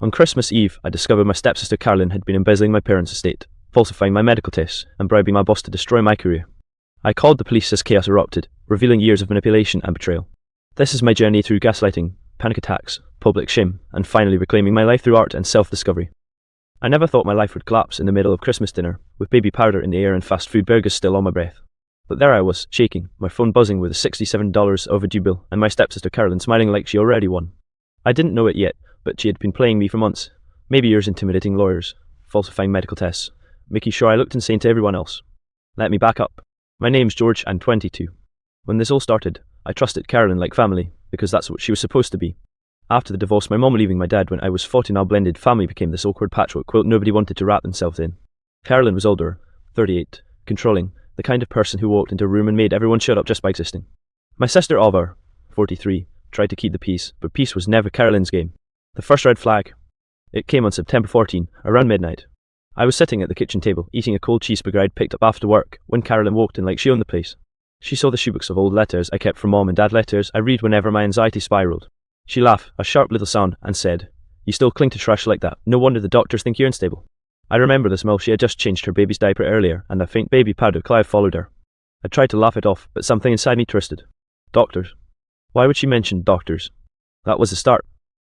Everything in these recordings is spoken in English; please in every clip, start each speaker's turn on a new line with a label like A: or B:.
A: On Christmas Eve, I discovered my stepsister Carolyn had been embezzling my parents' estate, falsifying my medical tests, and bribing my boss to destroy my career. I called the police as chaos erupted, revealing years of manipulation and betrayal. This is my journey through gaslighting, panic attacks, public shame, and finally reclaiming my life through art and self-discovery. I never thought my life would collapse in the middle of Christmas dinner, with baby powder in the air and fast food burgers still on my breath. But there I was, shaking, my phone buzzing with a $67 overdue bill, and my stepsister Carolyn smiling like she already won. I didn't know it yet, but she had been playing me for months. Maybe years, intimidating lawyers, falsifying medical tests, making sure I looked insane to everyone else. Let me back up. My name's George, and 22. When this all started, I trusted Carolyn like family, because that's what she was supposed to be. After the divorce, my mom leaving my dad when I was 40, our blended family became this awkward patchwork quilt nobody wanted to wrap themselves in. Carolyn was older, 38, controlling, the kind of person who walked into a room and made everyone shut up just by existing. My sister Alvar, 43, tried to keep the peace, but peace was never Carolyn's game. The first red flag. It came on September 14, around midnight. I was sitting at the kitchen table, eating a cold cheeseburger I'd picked up after work, when Carolyn walked in like she owned the place. She saw the shoebox of old letters I kept from mom and dad, letters I read whenever my anxiety spiraled. She laughed, a sharp little sound, and said, "You still cling to trash like that. No wonder the doctors think you're unstable." I remember the smell. She had just changed her baby's diaper earlier, and a faint baby powder cloud followed her. I tried to laugh it off, but something inside me twisted. Doctors. Why would she mention doctors? That was the start.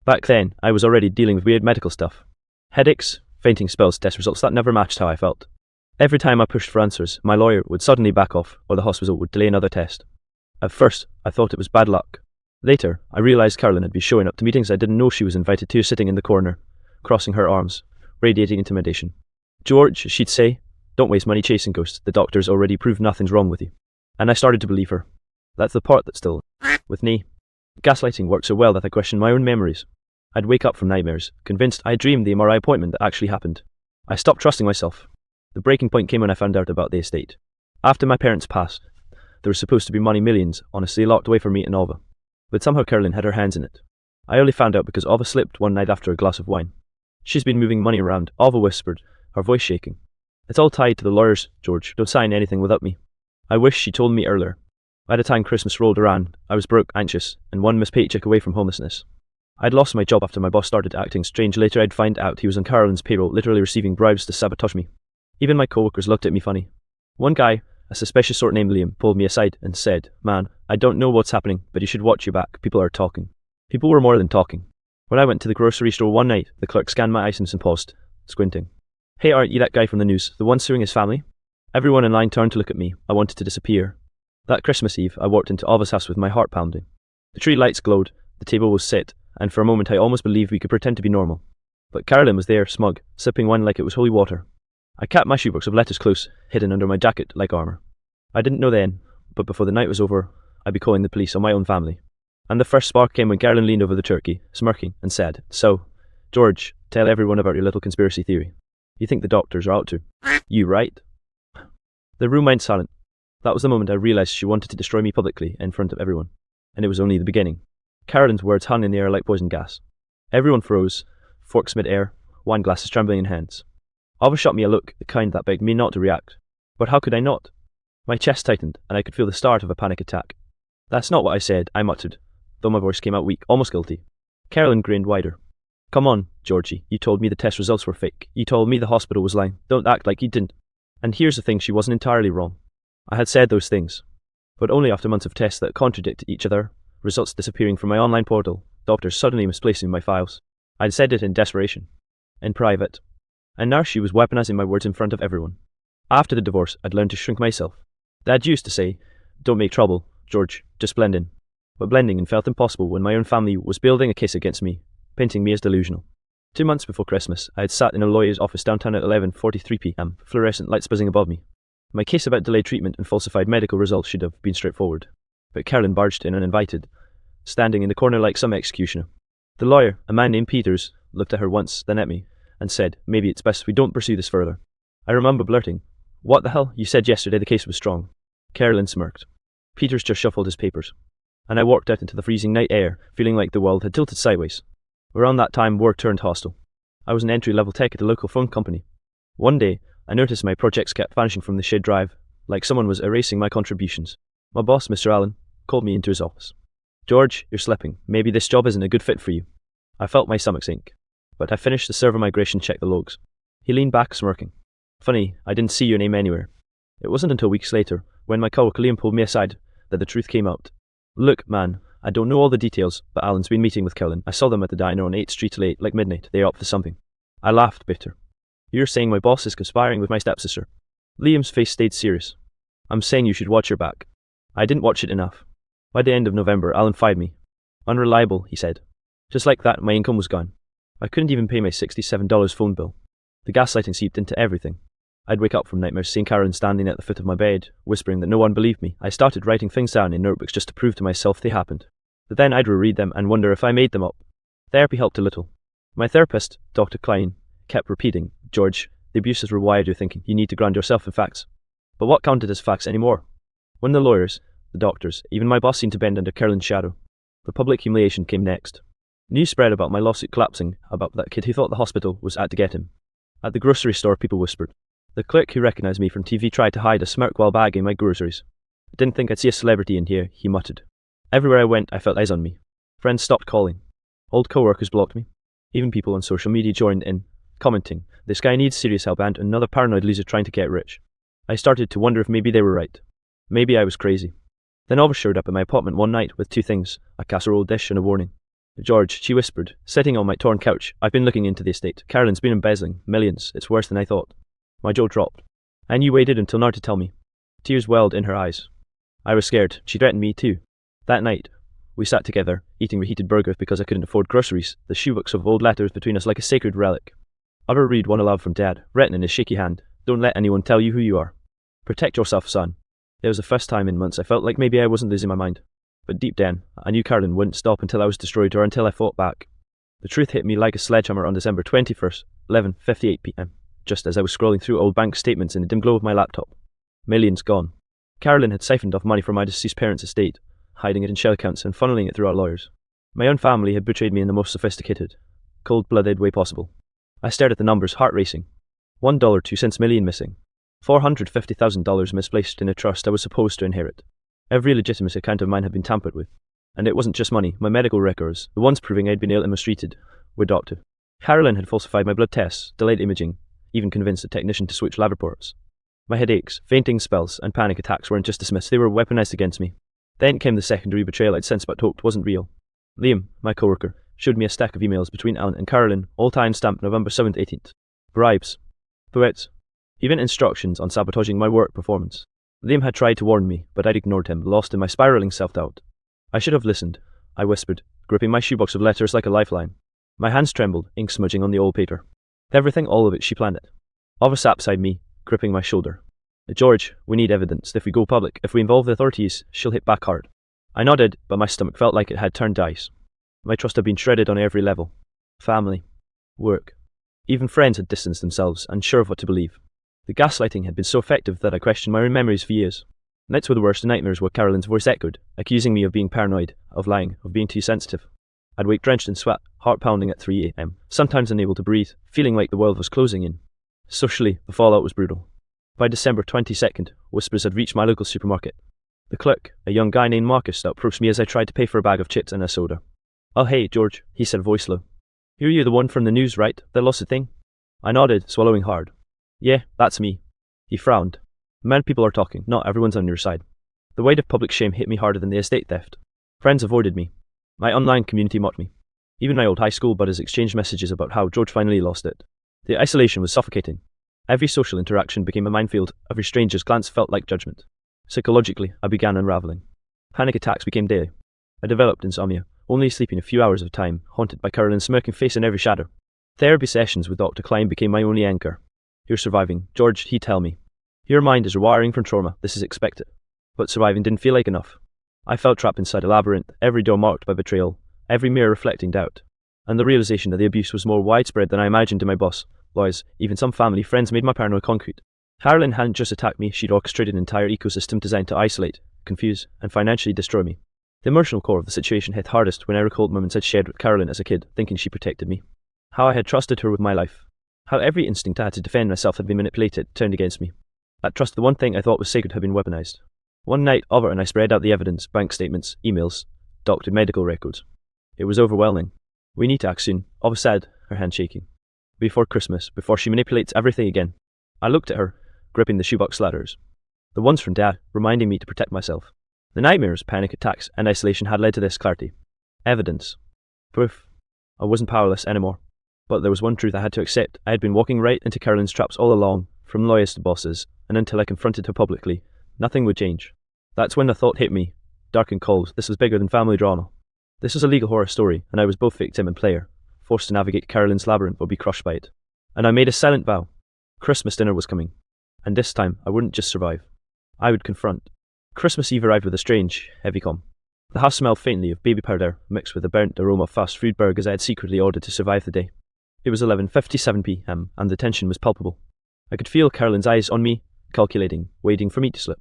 A: Back then, I was already dealing with weird medical stuff. Headaches, fainting spells, test results that never matched how I felt. Every time I pushed for answers, my lawyer would suddenly back off, or the hospital would delay another test. At first, I thought it was bad luck. Later, I realized Carolyn had been showing up to meetings I didn't know she was invited to, sitting in the corner, crossing her arms, radiating intimidation. "George," she'd say, "don't waste money chasing ghosts. The doctors already proved nothing's wrong with you." And I started to believe her. That's the part that's still with me. Gaslighting worked so well that I questioned my own memories. I'd wake up from nightmares, convinced I dreamed the MRI appointment that actually happened. I stopped trusting myself. The breaking point came when I found out about the estate. After my parents passed, there was supposed to be money, millions, honestly locked away for me and Alva. But somehow Carolyn had her hands in it. I only found out because Alva slipped one night after a glass of wine. "She's been moving money around," Alva whispered, her voice shaking. "It's all tied to the lawyers, George. Don't sign anything without me." I wish she told me earlier. By the time Christmas rolled around, I was broke, anxious, and one missed paycheck away from homelessness. I'd lost my job after my boss started acting strange. Later I'd find out he was on Carolyn's payroll, literally receiving bribes to sabotage me. Even my co-workers looked at me funny. One guy, a suspicious sort named Liam, pulled me aside and said, "Man, I don't know what's happening, but you should watch your back. People are talking." People were more than talking. When I went to the grocery store one night, the clerk scanned my items and paused, squinting. "Hey, aren't you that guy from the news, the one suing his family?" Everyone in line turned to look at me. I wanted to disappear. That Christmas Eve, I walked into Alva's house with my heart pounding. The tree lights glowed, the table was set, and for a moment I almost believed we could pretend to be normal. But Carolyn was there, smug, sipping wine like it was holy water. I kept my shoebox of letters close, hidden under my jacket like armour. I didn't know then, but before the night was over, I'd be calling the police on my own family. And the first spark came when Carolyn leaned over the turkey, smirking, and said, "So, George, tell everyone about your little conspiracy theory. You think the doctors are out to you, right?" The room went silent. That was the moment I realized she wanted to destroy me publicly in front of everyone. And it was only the beginning. Carolyn's words hung in the air like poison gas. Everyone froze, forks mid-air, wine glasses trembling in hands. Alva shot me a look, the kind that begged me not to react. But how could I not? My chest tightened, and I could feel the start of a panic attack. "That's not what I said," I muttered, though my voice came out weak, almost guilty. Carolyn grinned wider. "Come on, Georgie, you told me the test results were fake. You told me the hospital was lying. Don't act like you didn't." And here's the thing, she wasn't entirely wrong. I had said those things, but only after months of tests that contradicted each other, results disappearing from my online portal, doctors suddenly misplacing my files. I'd said it in desperation, in private, and now she was weaponizing my words in front of everyone. After the divorce, I'd learned to shrink myself. Dad used to say, "Don't make trouble, George, just blend in." But blending in felt impossible when my own family was building a case against me, painting me as delusional. 2 months before Christmas, I had sat in a lawyer's office downtown at 11:43 p.m, fluorescent lights buzzing above me. My case about delayed treatment and falsified medical results should have been straightforward. But Carolyn barged in uninvited, standing in the corner like some executioner. The lawyer, a man named Peters, looked at her once, then at me, and said, "Maybe it's best we don't pursue this further." I remember blurting, "What the hell? You said yesterday the case was strong." Carolyn smirked. Peters just shuffled his papers, and I walked out into the freezing night air, feeling like the world had tilted sideways. Around that time, work turned hostile. I was an entry-level tech at a local phone company. One day, I noticed my projects kept vanishing from the shared drive, like someone was erasing my contributions. My boss, Mr. Allen, called me into his office. "George, you're slipping. Maybe this job isn't a good fit for you." I felt my stomach sink. but I finished the server migration, checked the logs. He leaned back, smirking. Funny, I didn't see your name anywhere. It wasn't until weeks later, when my coworker Liam pulled me aside, that the truth came out. Look, man, I don't know all the details, but Alan's been meeting with Carolyn. I saw them at the diner on 8th Street late, like midnight. They're up for something. I laughed, bitter. You're saying my boss is conspiring with my stepsister? Liam's face stayed serious. I'm saying you should watch your back. I didn't watch it enough. By the end of November, Alan fired me. Unreliable, he said. Just like that, my income was gone. I couldn't even pay my $67 phone bill. The gaslighting seeped into everything. I'd wake up from nightmares seeing Carolyn standing at the foot of my bed, whispering that no one believed me. I started writing things down in notebooks just to prove to myself they happened. But then I'd reread them and wonder if I made them up. Therapy helped a little. My therapist, Dr. Klein, kept repeating, George, the abuse has rewired your thinking. You need to ground yourself in facts. But what counted as facts anymore? When the lawyers, the doctors, even my boss seemed to bend under Carolyn's shadow. The public humiliation came next. News spread about my lawsuit collapsing, about that kid who thought the hospital was out to get him. At the grocery store, people whispered. The clerk who recognized me from TV tried to hide a smirk while bagging my groceries. I didn't think I'd see a celebrity in here, he muttered. Everywhere I went, I felt eyes on me. Friends stopped calling. Old co-workers blocked me. Even people on social media joined in, commenting, this guy needs serious help and another paranoid loser trying to get rich. I started to wonder if maybe they were right. Maybe I was crazy. Then Oliver showed up at my apartment one night with two things, a casserole dish and a warning. George, she whispered, sitting on my torn couch, I've been looking into the estate. Carolyn's been embezzling, millions. It's worse than I thought. My jaw dropped. And you waited until now to tell me. Tears welled in her eyes. I was scared. She threatened me too. That night, we sat together, eating reheated burgers because I couldn't afford groceries, the shoebox of old letters between us like a sacred relic. I'll read one aloud from Dad, written in his shaky hand. Don't let anyone tell you who you are. Protect yourself, son. It was the first time in months I felt like maybe I wasn't losing my mind. But deep down, I knew Carolyn wouldn't stop until I was destroyed or until I fought back. The truth hit me like a sledgehammer on December 21st, 11:58 p.m., just as I was scrolling through old bank statements in the dim glow of my laptop. Millions gone. Carolyn had siphoned off money from my deceased parents' estate, hiding it in shell accounts and funneling it through our lawyers. My own family had betrayed me in the most sophisticated, cold-blooded way possible. I stared at the numbers, heart racing. $1.02 million missing. $450,000 misplaced in a trust I was supposed to inherit. Every legitimate account of mine had been tampered with. And it wasn't just money. My medical records, the ones proving I'd been ill and mistreated, were doctored. Carolyn had falsified my blood tests, delayed imaging, even convinced a technician to switch lab reports. My headaches, fainting spells, and panic attacks weren't just dismissed, they were weaponized against me. Then came the secondary betrayal I'd since but hoped wasn't real. Liam, my coworker, showed me a stack of emails between Alan and Carolyn, all time-stamped November 7th, 18th. Bribes. Threats. Even instructions on sabotaging my work performance. Liam had tried to warn me, but I'd ignored him, lost in my spiraling self-doubt. I should have listened, I whispered, gripping my shoebox of letters like a lifeline. My hands trembled, ink smudging on the old paper. Everything, all of it, she planned it. Oliver sat beside me, gripping my shoulder. George, we need evidence. If we go public, if we involve the authorities, she'll hit back hard. I nodded, but my stomach felt like it had turned ice. My trust had been shredded on every level. Family. Work. Even friends had distanced themselves, unsure of what to believe. The gaslighting had been so effective that I questioned my own memories for years. Nights were the worst, nightmares where Carolyn's voice echoed, accusing me of being paranoid, of lying, of being too sensitive. I'd wake drenched in sweat, heart pounding at 3 a.m., sometimes unable to breathe, feeling like the world was closing in. Socially, the fallout was brutal. By December 22nd, whispers had reached my local supermarket. The clerk, a young guy named Marcus, approached me as I tried to pay for a bag of chips and a soda. Oh hey, George, he said, voice low. You're you the one from the news, right? The lost thing? I nodded, swallowing hard. Yeah, that's me. He frowned. Many people are talking, not everyone's on your side. The weight of public shame hit me harder than the estate theft. Friends avoided me. My online community mocked me. Even my old high school buddies exchanged messages about how George finally lost it. The isolation was suffocating. Every social interaction became a minefield, every stranger's glance felt like judgment. Psychologically, I began unraveling. Panic attacks became daily. I developed insomnia, only sleeping a few hours at a time, haunted by Carolyn's smirking face in every shadow. Therapy sessions with Dr. Klein became my only anchor. You're surviving, George, he'd tell me. Your mind is rewiring from trauma, this is expected. But surviving didn't feel like enough. I felt trapped inside a labyrinth, every door marked by betrayal, every mirror reflecting doubt. And the realization that the abuse was more widespread than I imagined in my boss, lawyers, even some family friends made my paranoia concrete. Carolyn hadn't just attacked me, she'd orchestrated an entire ecosystem designed to isolate, confuse, and financially destroy me. The emotional core of the situation hit hardest when I recalled moments I'd shared with Carolyn as a kid, thinking she protected me. How I had trusted her with my life. How every instinct I had to defend myself had been manipulated, turned against me. That trust, the one thing I thought was sacred, had been weaponized. One night, Oliver and I spread out the evidence, bank statements, emails, doctored medical records. It was overwhelming. We need to act soon, Oliver said, her hand shaking. Before Christmas, before she manipulates everything again. I looked at her, gripping the shoebox letters. The ones from Dad, reminding me to protect myself. The nightmares, panic attacks, and isolation had led to this clarity. Evidence. Proof. I wasn't powerless anymore. But there was one truth I had to accept. I had been walking right into Carolyn's traps all along, from lawyers to bosses, and until I confronted her publicly, nothing would change. That's when the thought hit me, dark and cold. This was bigger than family drama. This was a legal horror story, and I was both victim and player, forced to navigate Carolyn's labyrinth or be crushed by it. And I made a silent vow. Christmas dinner was coming, and this time I wouldn't just survive. I would confront. Christmas Eve arrived with a strange, heavy calm. The house smelled faintly of baby powder, mixed with the burnt aroma of fast food burgers I had secretly ordered to survive the day. It was 11:57 p.m, and the tension was palpable. I could feel Carolyn's eyes on me, calculating, waiting for me to slip.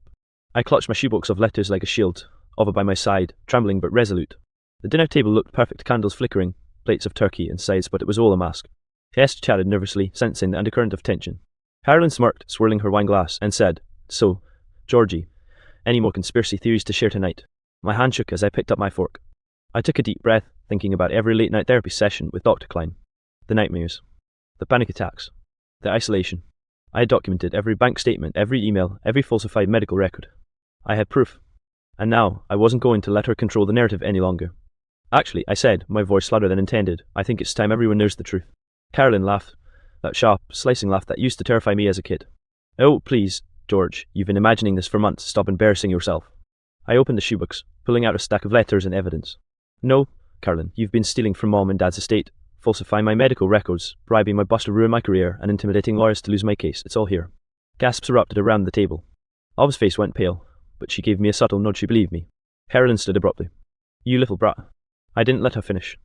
A: I clutched my shoebox of letters like a shield, Ova by my side, trembling but resolute. The dinner table looked perfect, candles flickering, plates of turkey and sides, but it was all a mask. Hester chatted nervously, sensing the undercurrent of tension. Carolyn smirked, swirling her wine glass, and said, "So, Georgie, any more conspiracy theories to share tonight?" My hand shook as I picked up my fork. I took a deep breath, thinking about every late-night therapy session with Dr. Klein. The nightmares. The panic attacks. The isolation. I had documented every bank statement, every email, every falsified medical record. I had proof. And now, I wasn't going to let her control the narrative any longer. "Actually," I said, my voice louder than intended, "I think it's time everyone knows the truth." Carolyn laughed. That sharp, slicing laugh that used to terrify me as a kid. "Oh, please, George, you've been imagining this for months. Stop embarrassing yourself." I opened the shoebox, pulling out a stack of letters and evidence. "No, Carolyn, you've been stealing from Mom and Dad's estate, falsifying my medical records, bribing my boss to ruin my career, and intimidating lawyers to lose my case. It's all here." Gasps erupted around the table. Ov's face went pale, but she gave me a subtle nod she believed me. Carolyn stood abruptly. "You little brat." I didn't let her finish.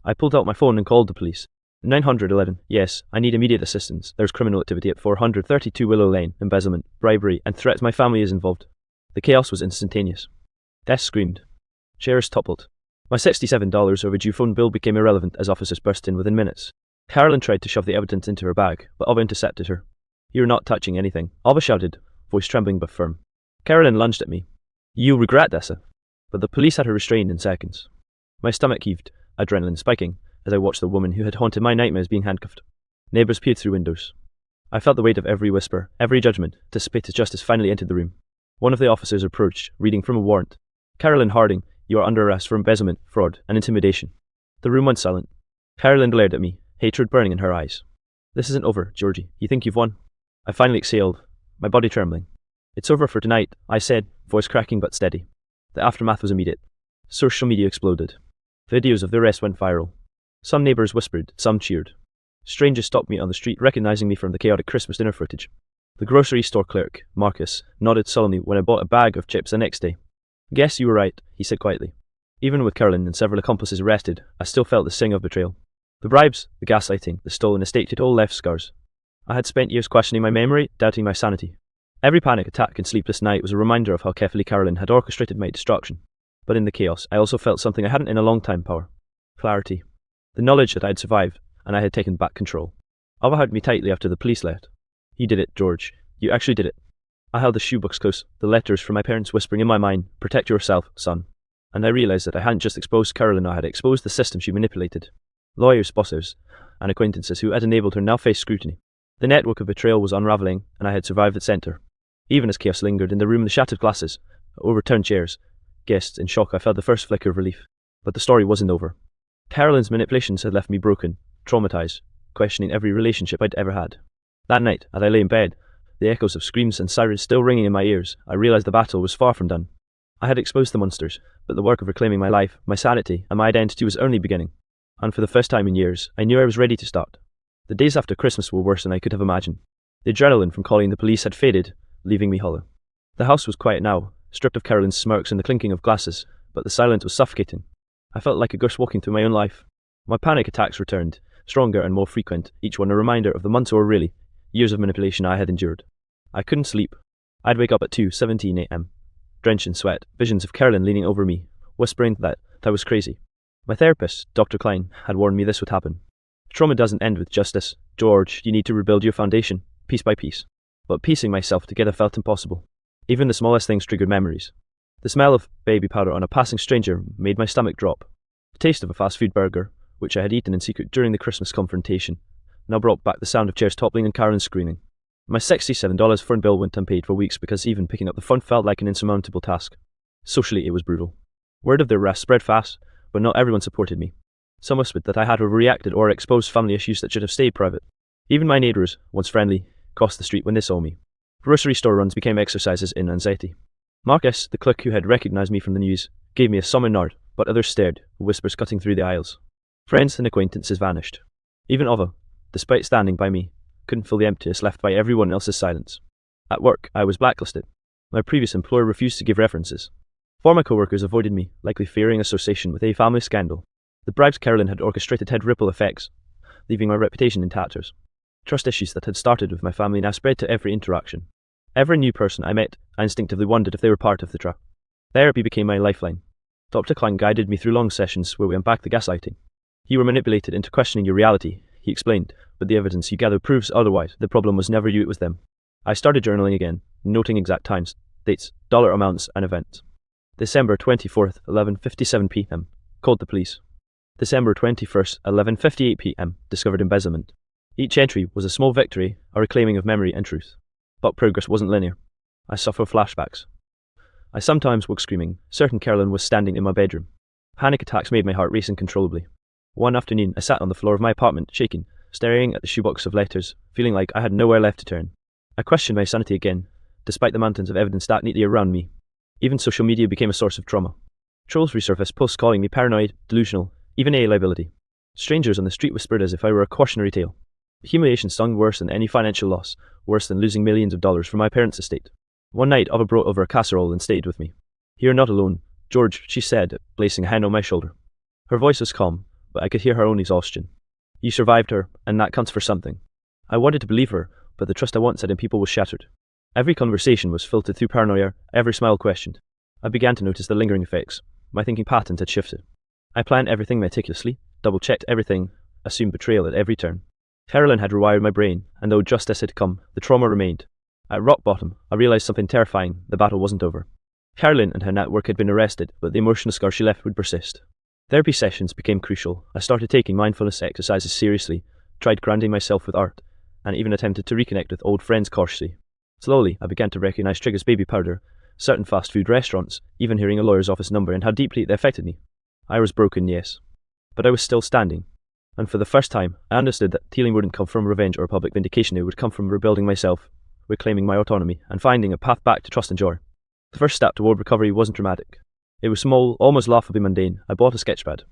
A: I pulled out my phone and called the police. 911, yes, I need immediate assistance. There's criminal activity at 432 Willow Lane, embezzlement, bribery, and threats my family is involved. The chaos was instantaneous. Desks screamed. Chairs toppled. My $67 overdue phone bill became irrelevant as officers burst in within minutes. Carolyn tried to shove the evidence into her bag, but Ova intercepted her. "You're not touching anything," Ova shouted, voice trembling but firm. Carolyn lunged at me. "You'll regret this." But the police had her restrained in seconds. My stomach heaved, adrenaline spiking, as I watched the woman who had haunted my nightmares being handcuffed. Neighbours peered through windows. I felt the weight of every whisper, every judgment, dissipate as justice finally entered the room. One of the officers approached, reading from a warrant. "Carolyn Harding, you are under arrest for embezzlement, fraud, and intimidation." The room went silent. Carolyn glared at me, hatred burning in her eyes. "This isn't over, Georgie. You think you've won?" I finally exhaled, my body trembling. "It's over for tonight," I said, voice cracking but steady. The aftermath was immediate. Social media exploded. Videos of the arrest went viral. Some neighbours whispered, some cheered. Strangers stopped me on the street, recognizing me from the chaotic Christmas dinner footage. The grocery store clerk, Marcus, nodded solemnly when I bought a bag of chips the next day. "Guess you were right," he said quietly. Even with Carolyn and several accomplices arrested, I still felt the sting of betrayal. The bribes, the gaslighting, the stolen estate had all left scars. I had spent years questioning my memory, doubting my sanity. Every panic attack and sleepless night was a reminder of how carefully Carolyn had orchestrated my destruction. But in the chaos, I also felt something I hadn't in a long time: power. Clarity. The knowledge that I had survived, and I had taken back control. Ava hugged me tightly after the police left. "You did it, George. You actually did it." I held the shoebox close, the letters from my parents whispering in my mind, "Protect yourself, son." And I realized that I hadn't just exposed Carolyn, I had exposed the system she manipulated. Lawyers, bosses, and acquaintances who had enabled her now faced scrutiny. The network of betrayal was unraveling, and I had survived its center. Even as chaos lingered in the room, the shattered glasses, overturned chairs, guests in shock, I felt the first flicker of relief. But the story wasn't over. Carolyn's manipulations had left me broken, traumatized, questioning every relationship I'd ever had. That night, as I lay in bed, the echoes of screams and sirens still ringing in my ears, I realized the battle was far from done. I had exposed the monsters, but the work of reclaiming my life, my sanity, and my identity was only beginning. And for the first time in years, I knew I was ready to start. The days after Christmas were worse than I could have imagined. The adrenaline from calling the police had faded, leaving me hollow. The house was quiet now, stripped of Carolyn's smirks and the clinking of glasses, but the silence was suffocating. I felt like a ghost walking through my own life. My panic attacks returned, stronger and more frequent, each one a reminder of the months or really, years of manipulation I had endured. I couldn't sleep. I'd wake up at 2:17 a.m., drenched in sweat, visions of Carolyn leaning over me, whispering that I was crazy. My therapist, Dr. Klein, had warned me this would happen. Trauma doesn't end with justice. George, you need to rebuild your foundation, piece by piece. But piecing myself together felt impossible. Even the smallest things triggered memories. The smell of baby powder on a passing stranger made my stomach drop. The taste of a fast food burger, which I had eaten in secret during the Christmas confrontation, now brought back the sound of chairs toppling and Carolyn screaming. My $67 phone bill went unpaid for weeks because even picking up the phone felt like an insurmountable task. Socially, it was brutal. Word of the arrest spread fast, but not everyone supported me. Some whispered that I had overreacted or exposed family issues that should have stayed private. Even my neighbours, once friendly, crossed the street when they saw me. Grocery store runs became exercises in anxiety. Marcus, the clerk who had recognised me from the news, gave me a summon nod, but others stared, whispers cutting through the aisles. Friends and acquaintances vanished. Even Ova, despite standing by me, couldn't fill the emptiness left by everyone else's silence. At work, I was blacklisted. My previous employer refused to give references. Former co-workers avoided me, likely fearing association with a family scandal. The bribes Carolyn had orchestrated had ripple effects, leaving my reputation in tatters. Trust issues that had started with my family now spread to every interaction. Every new person I met, I instinctively wondered if they were part of the trap. Therapy became my lifeline. Dr. Klein guided me through long sessions where we unpacked the gaslighting. You were manipulated into questioning your reality, he explained, but the evidence you gather proves otherwise. The problem was never you, it was them. I started journaling again, noting exact times, dates, dollar amounts, and events. December 24th, 11:57 p.m. Called the police. December 21st, 11:58 p.m. Discovered embezzlement. Each entry was a small victory, a reclaiming of memory and truth. But progress wasn't linear. I suffered flashbacks. I sometimes woke screaming, certain Carolyn was standing in my bedroom. Panic attacks made my heart race uncontrollably. One afternoon, I sat on the floor of my apartment, shaking, staring at the shoebox of letters, feeling like I had nowhere left to turn. I questioned my sanity again, despite the mountains of evidence stacked neatly around me. Even social media became a source of trauma. Trolls resurfaced, posts calling me paranoid, delusional, even a liability. Strangers on the street whispered as if I were a cautionary tale. The humiliation stung worse than any financial loss, worse than losing millions of dollars from my parents' estate. One night, Ava brought over a casserole and stayed with me. "You're not alone, George," she said, placing a hand on my shoulder. Her voice was calm, but I could hear her own exhaustion. "You survived her, and that counts for something." I wanted to believe her, but the trust I once had in people was shattered. Every conversation was filtered through paranoia, every smile questioned. I began to notice the lingering effects. My thinking patterns had shifted. I planned everything meticulously, double-checked everything, assumed betrayal at every turn. Carolyn had rewired my brain, and though justice had come, the trauma remained. At rock bottom, I realized something terrifying: the battle wasn't over. Carolyn and her network had been arrested, but the emotional scar she left would persist. Therapy sessions became crucial. I started taking mindfulness exercises seriously, tried grounding myself with art, and even attempted to reconnect with old friends cautiously. Slowly, I began to recognize triggers: baby powder, certain fast food restaurants, even hearing a lawyer's office number, and how deeply they affected me. I was broken, yes, but I was still standing. And for the first time, I understood that healing wouldn't come from revenge or public vindication. It would come from rebuilding myself, reclaiming my autonomy, and finding a path back to trust and joy. The first step toward recovery wasn't dramatic. It was small, almost laughably mundane. I bought a sketchpad.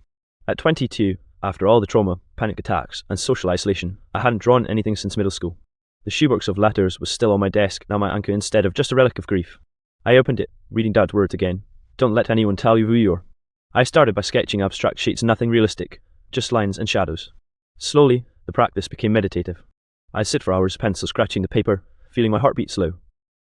A: At 22, after all the trauma, panic attacks, and social isolation, I hadn't drawn anything since middle school. The shoebox of letters was still on my desk, now my anchor instead of just a relic of grief. I opened it, reading Dad's words again. "Don't let anyone tell you who you are." I started by sketching abstract shapes, nothing realistic, just lines and shadows. Slowly, the practice became meditative. I'd sit for hours, pencil scratching the paper, feeling my heartbeat slow.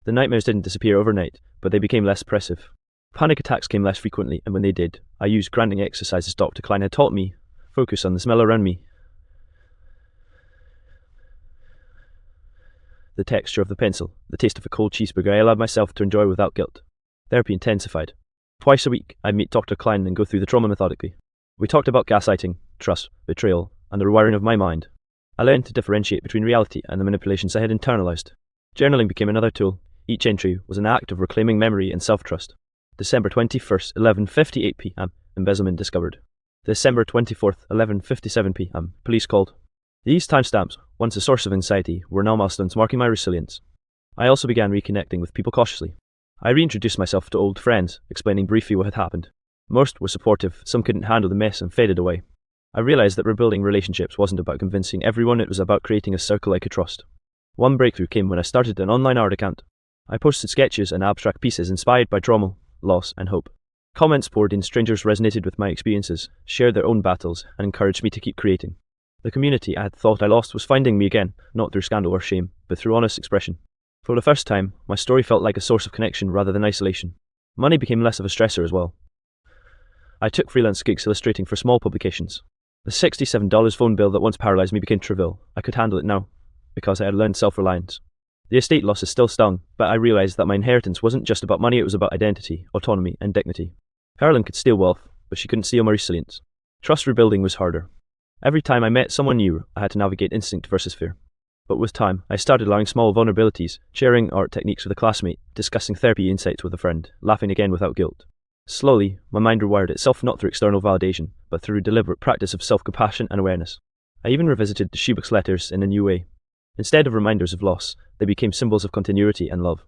A: The nightmares didn't disappear overnight, but they became less oppressive. Panic attacks came less frequently, and when they did, I used grounding exercises Dr. Klein had taught me. Focus on the smell around me, the texture of the pencil, the taste of a cold cheeseburger I allowed myself to enjoy without guilt. Therapy intensified. Twice a week, I'd meet Dr. Klein and go through the trauma methodically. We talked about gaslighting, trust, betrayal, and the rewiring of my mind. I learned to differentiate between reality and the manipulations I had internalized. Journaling became another tool. Each entry was an act of reclaiming memory and self-trust. December 21st, 11:58 p.m. Embezzlement discovered. December 24th, 11:57 p.m. Police called. These timestamps, once a source of anxiety, were now milestones marking my resilience. I also began reconnecting with people cautiously. I reintroduced myself to old friends, explaining briefly what had happened. Most were supportive, some couldn't handle the mess and faded away. I realized that rebuilding relationships wasn't about convincing everyone, it was about creating a circle I could trust. One breakthrough came when I started an online art account. I posted sketches and abstract pieces inspired by trauma, loss, and hope. Comments poured in, strangers resonated with my experiences, shared their own battles, and encouraged me to keep creating. The community I had thought I lost was finding me again, not through scandal or shame, but through honest expression. For the first time, my story felt like a source of connection rather than isolation. Money became less of a stressor as well. I took freelance gigs illustrating for small publications. The $67 phone bill that once paralyzed me became trivial. I could handle it now, because I had learned self-reliance. The estate losses still stung, but I realized that my inheritance wasn't just about money, it was about identity, autonomy, and dignity. Carolyn could steal wealth, but she couldn't steal my resilience. Trust rebuilding was harder. Every time I met someone new, I had to navigate instinct versus fear. But with time, I started allowing small vulnerabilities, sharing art techniques with a classmate, discussing therapy insights with a friend, laughing again without guilt. Slowly, my mind rewired itself not through external validation, but through deliberate practice of self-compassion and awareness. I even revisited the shoebox letters in a new way. Instead of reminders of loss, they became symbols of continuity and love.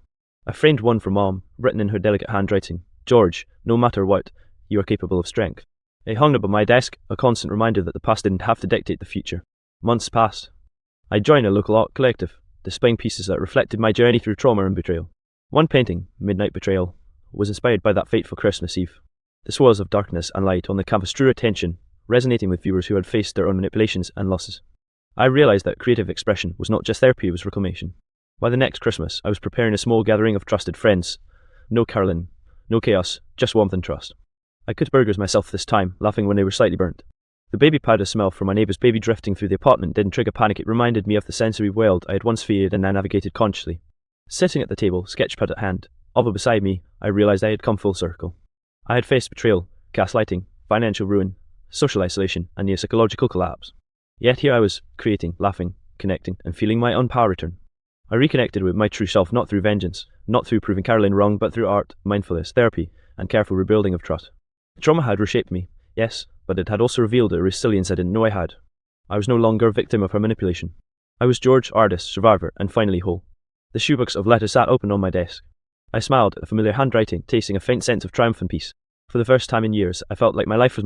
A: I framed one for Mom, written in her delicate handwriting, "George, no matter what, you are capable of strength." It hung above my desk, a constant reminder that the past didn't have to dictate the future. Months passed. I joined a local art collective, displaying pieces that reflected my journey through trauma and betrayal. One painting, "Midnight Betrayal," was inspired by that fateful Christmas Eve. The swirls of darkness and light on the canvas drew attention, resonating with viewers who had faced their own manipulations and losses. I realized that creative expression was not just therapy, it was reclamation. By the next Christmas, I was preparing a small gathering of trusted friends. No Carolyn, no chaos, just warmth and trust. I cooked burgers myself this time, laughing when they were slightly burnt. The baby powder smell from my neighbour's baby drifting through the apartment didn't trigger panic, it reminded me of the sensory world I had once feared and now navigated consciously. Sitting at the table, sketchpad at hand, Ava beside me, I realised I had come full circle. I had faced betrayal, gaslighting, financial ruin, social isolation, and near psychological collapse. Yet here I was, creating, laughing, connecting, and feeling my own power return. I reconnected with my true self not through vengeance, not through proving Carolyn wrong, but through art, mindfulness, therapy, and careful rebuilding of trust. Trauma had reshaped me, yes, but it had also revealed a resilience I didn't know I had. I was no longer a victim of her manipulation. I was George, artist, survivor, and finally whole. The shoebox of letters sat open on my desk. I smiled at the familiar handwriting, tasting a faint sense of triumph and peace. For the first time in years, I felt like my life was my